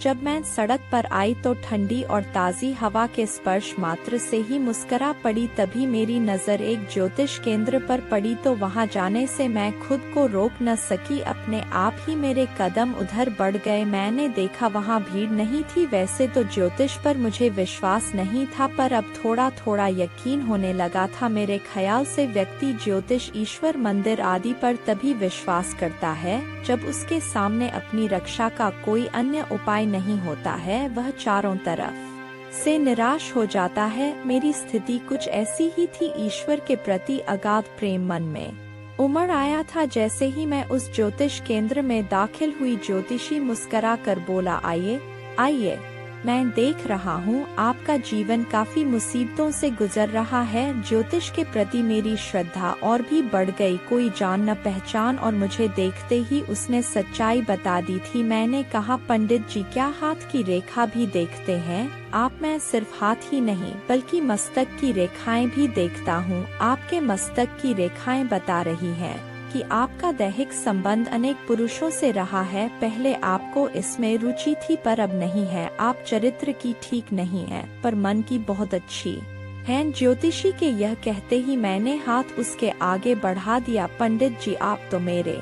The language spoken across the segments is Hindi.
जब मैं सड़क पर आई तो ठंडी और ताज़ी हवा के स्पर्श मात्र से ही मुस्करा पड़ी। तभी मेरी नज़र एक ज्योतिष केंद्र पर पड़ी तो वहां जाने से मैं खुद को रोक न सकी। अपने आप ही मेरे कदम उधर बढ़ गए। मैंने देखा वहां भीड़ नहीं थी। वैसे तो ज्योतिष पर मुझे विश्वास नहीं था, पर अब थोड़ा थोड़ा यकीन होने लगा था। मेरे ख्याल से व्यक्ति ज्योतिष, ईश्वर, मंदिर आदि पर तभी विश्वास करता है जब उसके सामने अपनी रक्षा का कोई अन्य उपाय नहीं होता है। वह चारों तरफ से निराश हो जाता है। मेरी स्थिति कुछ ऐसी ही थी। ईश्वर के प्रति अगाध प्रेम मन में उमड़ आया था। जैसे ही मैं उस ज्योतिष केंद्र में दाखिल हुई, ज्योतिषी मुस्कुरा कर बोला, आइए आइए, मैं देख रहा हूँ आपका जीवन काफी मुसीबतों से गुजर रहा है। ज्योतिष के प्रति मेरी श्रद्धा और भी बढ़ गई। कोई जान न पहचान और मुझे देखते ही उसने सच्चाई बता दी थी। मैंने कहा, पंडित जी, क्या हाथ की रेखा भी देखते हैं आप? मैं सिर्फ हाथ ही नहीं बल्कि मस्तक की रेखाएं भी देखता हूँ। आपके मस्तक की रेखाएं बता रही हैं कि आपका दैहिक संबंध अनेक पुरुषों से रहा है। पहले आपको इसमें रुचि थी पर अब नहीं है। आप चरित्र की ठीक नहीं है पर मन की बहुत अच्छी हैं। ज्योतिषी के यह कहते ही मैंने हाथ उसके आगे बढ़ा दिया। पंडित जी, आप तो मेरे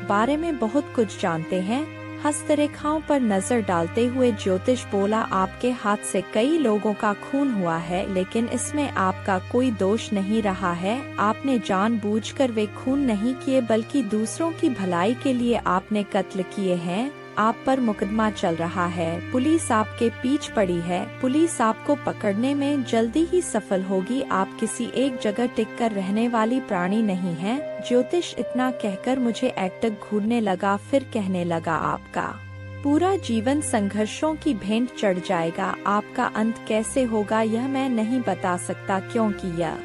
बारे में बहुत कुछ जानते हैं। हस्तरेखाओं पर नजर डालते हुए ज्योतिष बोला, आपके हाथ से कई लोगों का खून हुआ है लेकिन इसमें आपका कोई दोष नहीं रहा है। आपने जानबूझकर वे खून नहीं किए बल्कि दूसरों की भलाई के लिए आपने कत्ल किए हैं। आप पर मुकदमा चल रहा है। पुलिस आपके पीछे पड़ी है। पुलिस आपको पकड़ने में जल्दी ही सफल होगी। आप किसी एक जगह टिक कर रहने वाली प्राणी नहीं है। ज्योतिष इतना कहकर मुझे एकटक घूरने लगा। फिर कहने लगा, आपका पूरा जीवन संघर्षों की भेंट चढ़ जाएगा। आपका अंत कैसे होगा यह मैं नहीं बता सकता, क्योंकि यह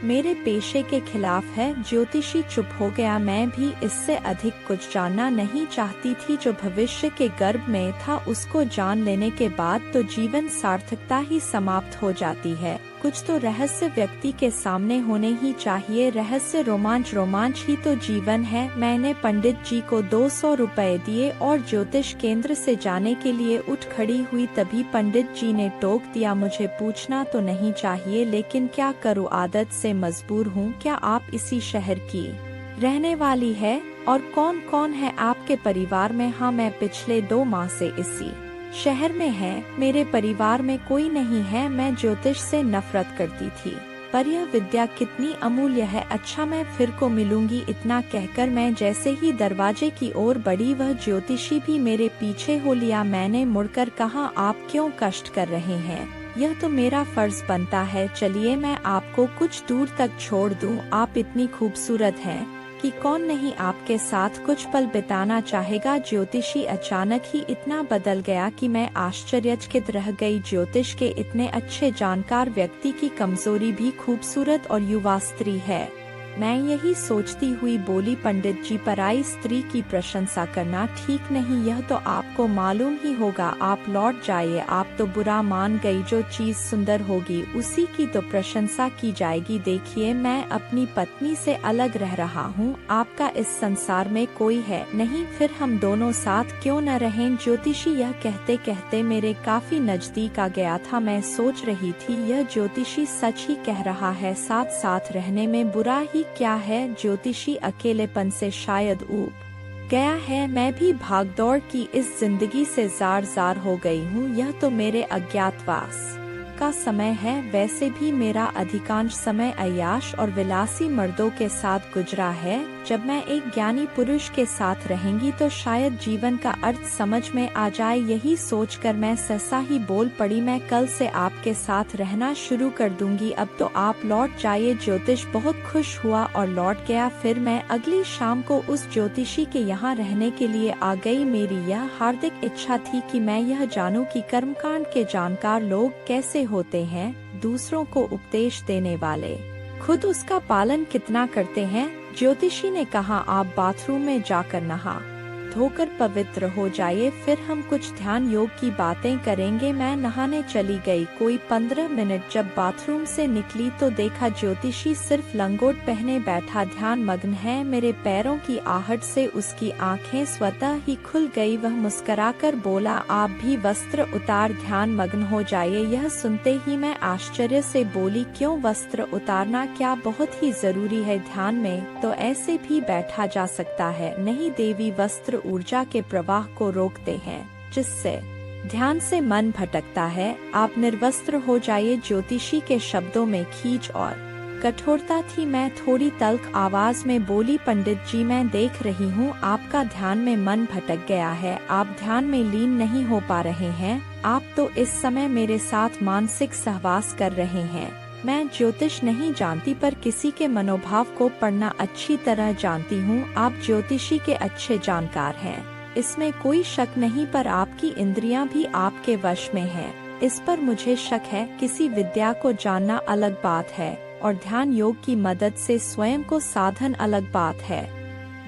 मेरे पेशे के खिलाफ है। ज्योतिषी चुप हो गया। मैं भी इससे अधिक कुछ जानना नहीं चाहती थी। जो भविष्य के गर्भ में था उसको जान लेने के बाद तो जीवन सार्थकता ही समाप्त हो जाती है। कुछ तो रहस्य व्यक्ति के सामने होने ही चाहिए। रहस्य, रोमांच ही तो जीवन है। मैंने पंडित जी को 200 रुपए दिए और ज्योतिष केंद्र से जाने के लिए उठ खड़ी हुई। तभी पंडित जी ने टोक दिया, मुझे पूछना तो नहीं चाहिए लेकिन क्या करूँ, आदत से मजबूर हूँ। क्या आप इसी शहर की रहने वाली है? और कौन कौन है आपके परिवार में? हाँ, मैं पिछले 2 माह से इसी शहर में है। मेरे परिवार में कोई नहीं है। मैं ज्योतिष से नफरत करती थी पर यह विद्या कितनी अमूल्य है। अच्छा, मैं फिर को मिलूंगी। इतना कहकर मैं जैसे ही दरवाजे की ओर बढ़ी, वह ज्योतिषी भी मेरे पीछे हो लिया। मैंने मुड़कर कहा, आप क्यों कष्ट कर रहे हैं? यह तो मेरा फर्ज बनता है। चलिए मैं आपको कुछ दूर तक छोड़ दूं। आप इतनी खूबसूरत हैं कि कौन नहीं आपके साथ कुछ पल बिताना चाहेगा। ज्योतिषी अचानक ही इतना बदल गया कि मैं आश्चर्यचकित रह गई। ज्योतिष के इतने अच्छे जानकार व्यक्ति की कमजोरी भी खूबसूरत और युवा स्त्री है। मैं यही सोचती हुई बोली, पंडित जी, पराई स्त्री की प्रशंसा करना ठीक नहीं। यह तो आपको मालूम ही होगा। आप लौट जाइए। आप तो बुरा मान गई। जो चीज सुंदर होगी उसी की तो प्रशंसा की जाएगी। देखिए, मैं अपनी पत्नी से अलग रह रहा हूँ। आपका इस संसार में कोई है नहीं, फिर हम दोनों साथ क्यों न रहें? ज्योतिषी यह कहते कहते मेरे काफी नजदीक आ गया था। मैं सोच रही थी, यह ज्योतिषी सच ही कह रहा है। साथ साथ रहने में बुरा ही क्या है? ज्योतिषी अकेलेपन से शायद ऊब गया है। मैं भी भागदौड़ की इस जिंदगी से जार हो गई हूँ। यह तो मेरे अज्ञातवास का समय है। वैसे भी मेरा अधिकांश समय अय्याश और विलासी मर्दों के साथ गुजरा है। जब मैं एक ज्ञानी पुरुष के साथ रहेंगी तो शायद जीवन का अर्थ समझ में आ जाए। यही सोचकर मैं सहसा ही बोल पड़ी, मैं कल से आपके साथ रहना शुरू कर दूंगी। अब तो आप लौट जाइए। ज्योतिष बहुत खुश हुआ और लौट गया। फिर मैं अगली शाम को उस ज्योतिषी के यहाँ रहने के लिए आ गई। मेरी यह हार्दिक इच्छा थी कि मैं यह जानूं कि कर्मकांड के जानकार लोग कैसे होते हैं, दूसरों को उपदेश देने वाले, खुद उसका पालन कितना करते हैं। ज्योतिषी ने कहा, आप बाथरूम में जाकर नहा धोकर पवित्र हो जाइए, फिर हम कुछ ध्यान योग की बातें करेंगे। मैं नहाने चली गई। कोई 15 मिनट जब बाथरूम से निकली तो देखा ज्योतिषी सिर्फ लंगोट पहने बैठा ध्यान मग्न है। मेरे पैरों की आहट से उसकी आंखें स्वतः ही खुल गई। वह मुस्कुराकर बोला, आप भी वस्त्र उतार ध्यान मग्न हो जाइए। यह सुनते ही मैं आश्चर्य से बोली, क्यों वस्त्र उतारना क्या बहुत ही जरूरी है ध्यान में? तो ऐसे भी बैठा जा सकता है। नहीं देवी, वस्त्र ऊर्जा के प्रवाह को रोकते हैं, जिससे ध्यान से मन भटकता है। आप निर्वस्त्र हो जाइए। ज्योतिषी के शब्दों में खींच और कठोरता थी। मैं थोड़ी तल्ख आवाज में बोली, पंडित जी मैं देख रही हूँ आपका ध्यान में मन भटक गया है। आप ध्यान में लीन नहीं हो पा रहे हैं। आप तो इस समय मेरे साथ मानसिक सहवास कर रहे हैं। मैं ज्योतिष नहीं जानती पर किसी के मनोभाव को पढ़ना अच्छी तरह जानती हूँ। आप ज्योतिषी के अच्छे जानकार हैं, इसमें कोई शक नहीं, पर आपकी इंद्रियां भी आपके वश में हैं। इस पर मुझे शक है। किसी विद्या को जानना अलग बात है और ध्यान योग की मदद से स्वयं को साधन अलग बात है।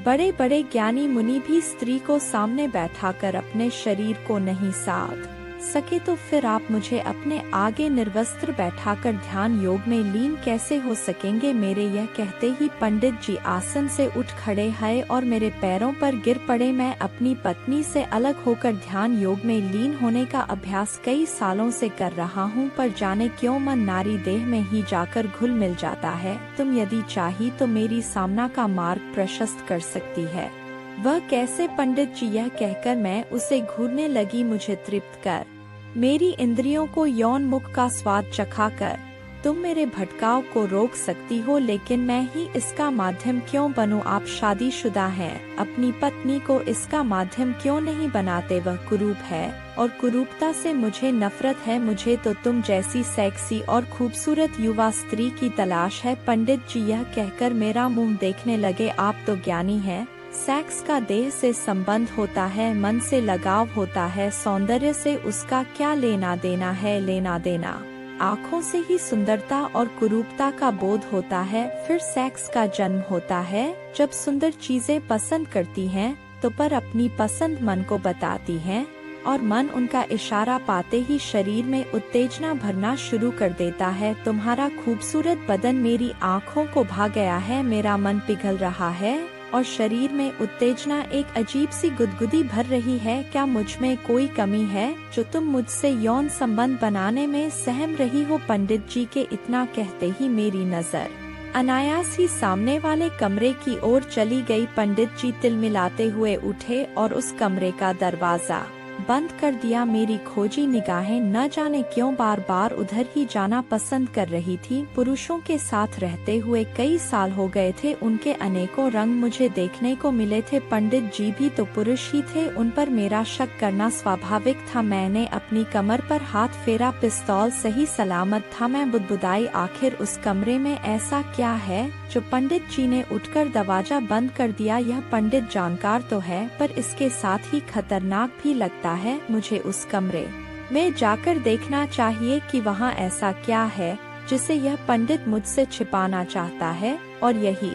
बड़े बड़े ज्ञानी मुनि भी स्त्री को सामने बैठाकर अपने शरीर को नहीं साध सके, तो फिर आप मुझे अपने आगे निर्वस्त्र बैठाकर ध्यान योग में लीन कैसे हो सकेंगे? मेरे यह कहते ही पंडित जी आसन से उठ खड़े हैं और मेरे पैरों पर गिर पड़े। मैं अपनी पत्नी से अलग होकर ध्यान योग में लीन होने का अभ्यास कई सालों से कर रहा हूँ, पर जाने क्यों मन नारी देह में ही जाकर घुल मिल जाता है। तुम यदि चाही तो मेरी सामना का मार्ग प्रशस्त कर सकती है। वह कैसे पंडित जी? यह कहकर मैं उसे घूरने लगी, मुझे तृप्त कर, मेरी इंद्रियों को यौन मुख का स्वाद चखाकर तुम मेरे भटकाव को रोक सकती हो, लेकिन मैं ही इसका माध्यम क्यों बनूं? आप शादीशुदा हैं, अपनी पत्नी को इसका माध्यम क्यों नहीं बनाते? वह कुरूप है और कुरूपता से मुझे नफरत है। मुझे तो तुम जैसी सेक्सी और खूबसूरत युवा स्त्री की तलाश है। पंडित जी यह कहकर मेरा मुंह देखने लगे, आप तो ज्ञानी हैं। सेक्स का देह से संबंध होता है, मन से लगाव होता है, सौंदर्य से उसका क्या लेना देना है? लेना देना आँखों से ही सुंदरता और कुरूपता का बोध होता है। फिर सेक्स का जन्म होता है जब सुंदर चीजें पसंद करती हैं तो पर अपनी पसंद मन को बताती हैं और मन उनका इशारा पाते ही शरीर में उत्तेजना भरना शुरू कर देता है। तुम्हारा खूबसूरत बदन मेरी आँखों को भा गया है, मेरा मन पिघल रहा है और शरीर में उत्तेजना एक अजीब सी गुदगुदी भर रही है। क्या मुझ में कोई कमी है जो तुम मुझसे यौन संबंध बनाने में सहम रही हो? पंडित जी के इतना कहते ही मेरी नजर अनायास ही सामने वाले कमरे की ओर चली गई। पंडित जी तिलमिलाते हुए उठे और उस कमरे का दरवाजा बंद कर दिया। मेरी खोजी निगाहें न जाने क्यों बार बार उधर ही जाना पसंद कर रही थी। पुरुषों के साथ रहते हुए कई साल हो गए थे, उनके अनेकों रंग मुझे देखने को मिले थे। पंडित जी भी तो पुरुष ही थे, उन पर मेरा शक करना स्वाभाविक था। मैंने अपनी कमर पर हाथ फेरा, पिस्तौल सही सलामत था। मैं बुदबुदाई, आखिर उस कमरे में ऐसा क्या है जो पंडित जी ने उठकर दरवाजा बंद कर दिया? यह पंडित जानकार तो है पर इसके साथ ही खतरनाक भी लगता है। मुझे उस कमरे में जाकर देखना चाहिए कि वहाँ ऐसा क्या है जिसे यह पंडित मुझसे छिपाना चाहता है। और यही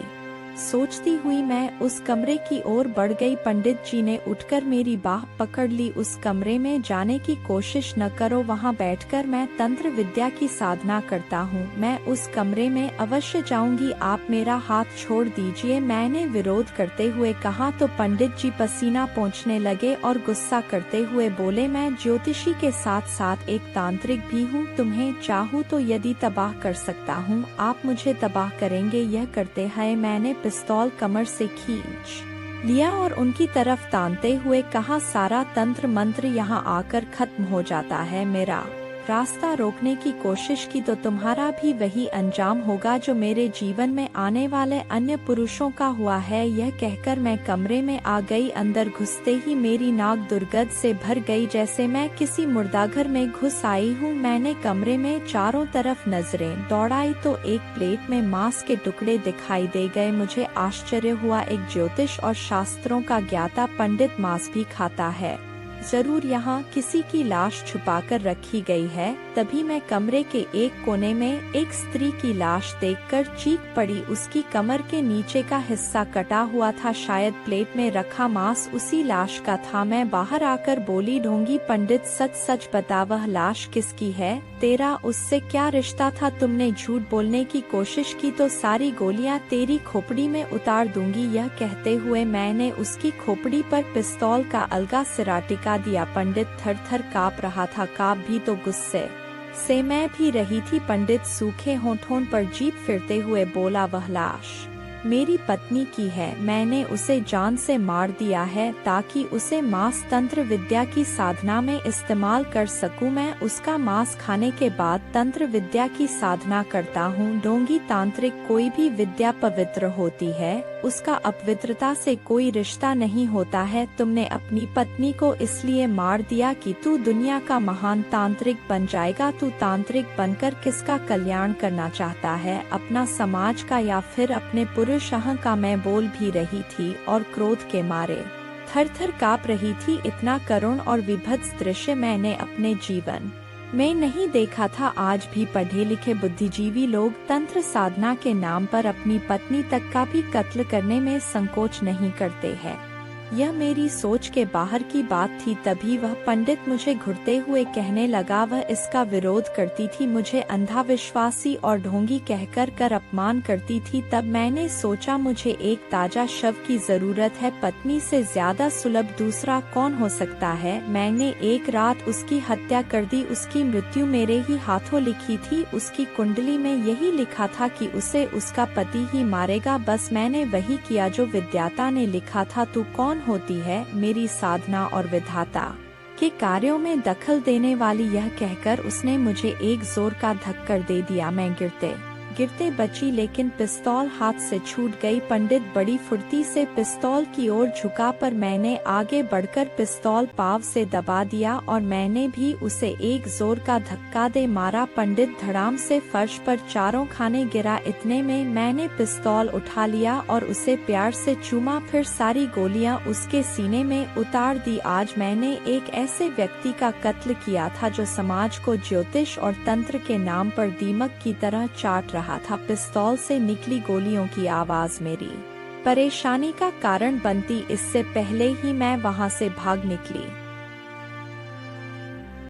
सोचती हुई मैं उस कमरे की ओर बढ़ गई। पंडित जी ने उठकर मेरी बाह पकड़ ली। उस कमरे में जाने की कोशिश न करो, वहाँ बैठकर मैं तंत्र विद्या की साधना करता हूँ। मैं उस कमरे में अवश्य जाऊंगी, आप मेरा हाथ छोड़ दीजिए। मैंने विरोध करते हुए कहा तो पंडित जी पसीना पोंछने लगे और गुस्सा करते हुए बोले, मैं ज्योतिषी के साथ साथ एक तांत्रिक भी हूँ, तुम्हें चाहूँ तो यदि तबाह कर सकता हूँ। आप मुझे तबाह करेंगे? यह करते हैं मैंने पिस्तौल कमर से खींच लिया और उनकी तरफ तानते हुए कहा, सारा तंत्र मंत्र यहाँ आकर खत्म हो जाता है। मेरा रास्ता रोकने की कोशिश की तो तुम्हारा भी वही अंजाम होगा जो मेरे जीवन में आने वाले अन्य पुरुषों का हुआ है। यह कहकर मैं कमरे में आ गई। अंदर घुसते ही मेरी नाक दुर्गंध से भर गई, जैसे मैं किसी मुर्दाघर में घुस आई हूँ। मैंने कमरे में चारों तरफ नजरें दौड़ाई तो एक प्लेट में मांस के टुकड़े दिखाई दे गए। मुझे आश्चर्य हुआ, एक ज्योतिष और शास्त्रों का ज्ञाता पंडित मांस भी खाता है। जरूर यहाँ किसी की लाश छुपाकर रखी गई है। तभी मैं कमरे के एक कोने में एक स्त्री की लाश देखकर चीख पड़ी। उसकी कमर के नीचे का हिस्सा कटा हुआ था, शायद प्लेट में रखा मांस उसी लाश का था। मैं बाहर आकर बोली, ढोंगी पंडित सच सच बता, वह लाश किसकी है? तेरा उससे क्या रिश्ता था? तुमने झूठ बोलने की कोशिश की तो सारी गोलियां तेरी खोपड़ी में उतार दूंगी। यह कहते हुए मैंने उसकी खोपड़ी पर पिस्तौल का अलगा सिरा टिका दिया। पंडित थर थर काँप रहा था। काँप भी तो गुस्से से मैं भी रही थी। पंडित सूखे होठों पर जीभ फिरते हुए बोला, वह लाश मेरी पत्नी की है। मैंने उसे जान से मार दिया है ताकि उसे मांस तंत्र विद्या की साधना में इस्तेमाल कर सकूं। मैं उसका मांस खाने के बाद तंत्र विद्या की साधना करता हूं। ढोंगी तांत्रिक, कोई भी विद्या पवित्र होती है, उसका अपवित्रता से कोई रिश्ता नहीं होता है। तुमने अपनी पत्नी को इसलिए मार दिया कि तू दुनिया का महान तांत्रिक बन जाएगा। तू तांत्रिक बनकर किसका कल्याण करना चाहता है, अपना समाज का या फिर अपने पुरुष का? मैं बोल भी रही थी और क्रोध के मारे थर थर काँप रही थी। इतना करुण और विभत्स दृश्य मैंने अपने जीवन में नहीं देखा था। आज भी पढ़े लिखे बुद्धिजीवी लोग तंत्र साधना के नाम पर अपनी पत्नी तक का भी कत्ल करने में संकोच नहीं करते हैं। यह मेरी सोच के बाहर की बात थी। तभी वह पंडित मुझे घुरते हुए कहने लगा, वह इसका विरोध करती थी, मुझे अंधा विश्वासी और ढोंगी कहकर कर अपमान करती थी। तब मैंने सोचा मुझे एक ताजा शव की जरूरत है। पत्नी से ज्यादा सुलभ दूसरा कौन हो सकता है? मैंने एक रात उसकी हत्या कर दी। उसकी मृत्यु मेरे ही हाथों लिखी थी। उसकी कुंडली में यही लिखा था कि उसे उसका पति ही मारेगा। बस मैंने वही किया जो विधाता ने लिखा था। तू कौन होती है? मेरी साधना और विधाता के कार्यों में दखल देने वाली। यह कहकर उसने मुझे एक जोर का धक्कर दे दिया। मैं गिरते गिरते बची, लेकिन पिस्तौल हाथ से छूट गई। पंडित बड़ी फुर्ती से पिस्तौल की ओर झुका, पर मैंने आगे बढ़कर पिस्तौल पाव से दबा दिया और मैंने भी उसे एक जोर का धक्का दे मारा। पंडित धड़ाम से फर्श पर चारों खाने गिरा। इतने में मैंने पिस्तौल उठा लिया और उसे प्यार से चूमा, फिर सारी गोलियां उसके सीने में उतार दी। आज मैंने एक ऐसे व्यक्ति का कत्ल किया था जो समाज को ज्योतिष और तंत्र के नाम पर दीमक की तरह चाट रहा था। पिस्तौल से निकली गोलियों की आवाज मेरी परेशानी का कारण बनती। इससे पहले ही मैं वहां से भाग निकली।